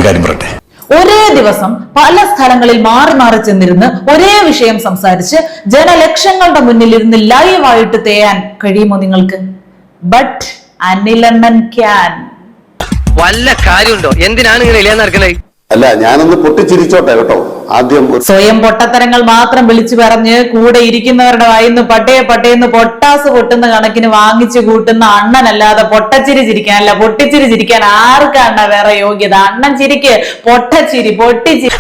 ഞാനൊരു കാര്യം പറയട്ടെ. ഒരേ ദിവസം പല സ്ഥലങ്ങളിൽ മാറി മാറി ചെന്നിരുന്ന് ഒരേ വിഷയം സംസാരിച്ച് ജനലക്ഷങ്ങളുടെ മുന്നിൽ ഇരുന്ന് ലൈവായിട്ട് തേയാൻ കഴിയുമോ നിങ്ങൾക്ക്? ബട്ട് അനിലണ്ണൻ ക്യാൻ. വല്ല കാര്യമുണ്ടോ? എന്തിനാണ് ഇങ്ങനെ ഇല്ലാന്ന് നടക്കുന്നത്? അല്ല, ഞാനൊന്ന് പൊട്ടിച്ചിരിച്ചോട്ടെ കേട്ടോ. ആദ്യം സ്വയം പൊട്ടത്തരങ്ങൾ മാത്രം വിളിച്ചു പറഞ്ഞ് കൂടെ ഇരിക്കുന്നവരുടെ വായിന്ന് പട്ടേന്ന് പൊട്ടാസ് പൊട്ടുന്ന കണക്കിന് വാങ്ങിച്ചു കൂട്ടുന്ന അണ്ണനല്ലാതെ പൊട്ടച്ചിരി ചിരിക്കാനല്ല, പൊട്ടിച്ചിരി ചിരിക്കാൻ ആർക്കാണ് വേറെ യോഗ്യത? അണ്ണൻ ചിരിക്ക്, പൊട്ടച്ചിരി, പൊട്ടിച്ചിരി.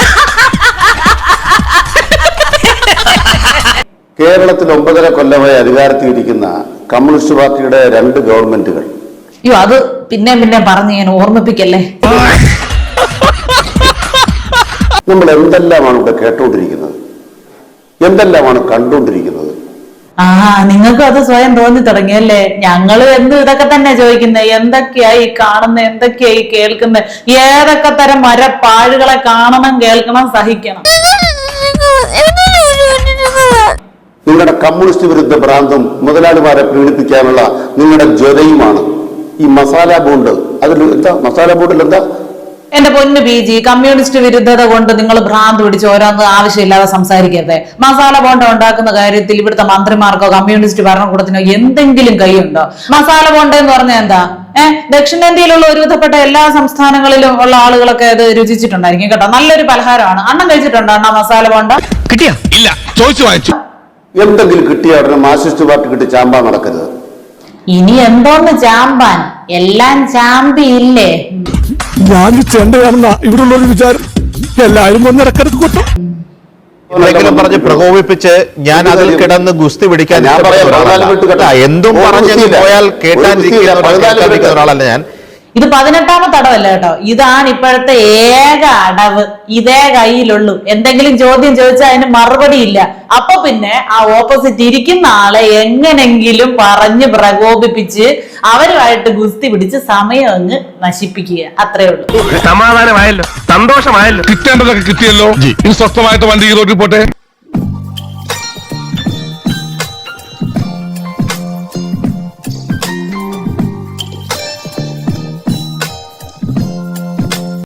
കേരളത്തിൽ 9.5 കൊല്ലമായി അധികാരത്തിലിരിക്കുന്ന കമ്മ്യൂണിസ്റ്റ് പാർട്ടിയുടെ 2 ഗവൺമെന്റുകൾ. അയ്യോ, അത് പിന്നെ പറഞ്ഞ് ഞാൻ ഓർമ്മിപ്പിക്കല്ലേ. നമ്മൾ എന്തെല്ലാമാണ് ഇവിടെ കേട്ടോണ്ടിരിക്കുന്നത്, എന്തെല്ലാമാണ് കണ്ടുകൊണ്ടിരിക്കുന്നത്. നിങ്ങൾക്കും അത് സ്വയം തോന്നി തുടങ്ങിയല്ലേ? ഞങ്ങള് ഇതൊക്കെ തന്നെ ചോദിക്കുന്നത്. എന്തൊക്കെയായി കാണുന്നത്, എന്തൊക്കെയായി കേൾക്കുന്നത്, ഏതൊക്കെ തരം മരപ്പാഴുകളെ കാണണം, കേൾക്കണം, സഹിക്കണം. നിങ്ങളുടെ കമ്മ്യൂണിസ്റ്റ് വിരുദ്ധ ഭ്രാന്തും മുതലാളിമാരെ പീഡിപ്പിക്കാനുള്ള നിങ്ങളുടെ ജ്വരയുമാണ് ഈ മസാല ബോണ്ട്. അതിൽ എന്താ മസാല ബോണ്ടിൽ എന്താ? എന്റെ പൊന്നു PG, കമ്മ്യൂണിസ്റ്റ് വിരുദ്ധത കൊണ്ട് നിങ്ങൾ ഭ്രാന്ത് പിടിച്ച് ഓരോന്ന് ആവശ്യമില്ലാതെ സംസാരിക്കരുത്. മസാല ബോണ്ട ഉണ്ടാക്കുന്ന കാര്യത്തിൽ ഇവിടുത്തെ മന്ത്രിമാർക്കോ കമ്മ്യൂണിസ്റ്റ് ഭരണകൂടത്തിനോ എന്തെങ്കിലും കൈയുണ്ടോ? മസാല ബോണ്ട എന്ന് പറഞ്ഞാൽ എന്താ? ദക്ഷിണേന്ത്യയിലുള്ള ഒരുവിധപ്പെട്ട എല്ലാ സംസ്ഥാനങ്ങളിലും ഉള്ള ആളുകളൊക്കെ അത് രുചിച്ചിട്ടുണ്ടായിരിക്കും കേട്ടോ. നല്ലൊരു പലഹാരമാണ്. അണ്ണം കഴിച്ചിട്ടുണ്ടോ അണ്ണ മസാല ബോണ്ട? കിട്ടിയാ? ഇല്ല, ചോദിച്ചു വാങ്ങിച്ചു. എന്തെങ്കിലും കിട്ടിയ ഉടനെ മാർക്സിസ്റ്റ് പാർട്ടി കിട്ടി ചാമ്പാൻ നടക്കരുത്. ഇനി എന്തോന്ന് ചാമ്പാൻ? എല്ലാം ചാമ്പിയില്ലേ? ഞാൻ ചെണ്ടയാണെന്ന ഇവിടെ ഉള്ളൊരു വിചാരം. എല്ലാവരും ഒന്നിടക്കിടക്ക് കൊട്ടും. എന്തെങ്കിലും പറഞ്ഞ് പ്രകോപിപ്പിച്ച് ഞാൻ അതിൽ കിടന്ന് ഗുസ്തി പിടിക്കാൻ എന്തും പറഞ്ഞ് പോയാൽ കേട്ടാൻ ഒരാളല്ല ഞാൻ. ഇത് 18ാമത്തെ അടവല്ല കേട്ടോ. ഇതാണ് ഇപ്പോഴത്തെ ഏക അടവ്. ഇതേ കയ്യിലുള്ളൂ. എന്തെങ്കിലും ചോദ്യം ചോദിച്ചാൽ അതിന് മറുപടി ഇല്ല. അപ്പൊ പിന്നെ ആ ഓപ്പോസിറ്റ് ഇരിക്കുന്ന ആളെ എങ്ങനെങ്കിലും പറഞ്ഞ് പ്രകോപിപ്പിച്ച് അവരുമായിട്ട് ഗുസ്തി പിടിച്ച് സമയം അങ്ങ് നശിപ്പിക്കുക. അത്രേ ഉള്ളൂ. സമാധാനമായല്ലോ, സന്തോഷമായല്ലോ. കിട്ടേണ്ടതൊക്കെ കിട്ടിയല്ലോ. ഇനി സ്വസ്ഥമായിട്ട് വണ്ടി റോഡിൽ പോട്ടെ.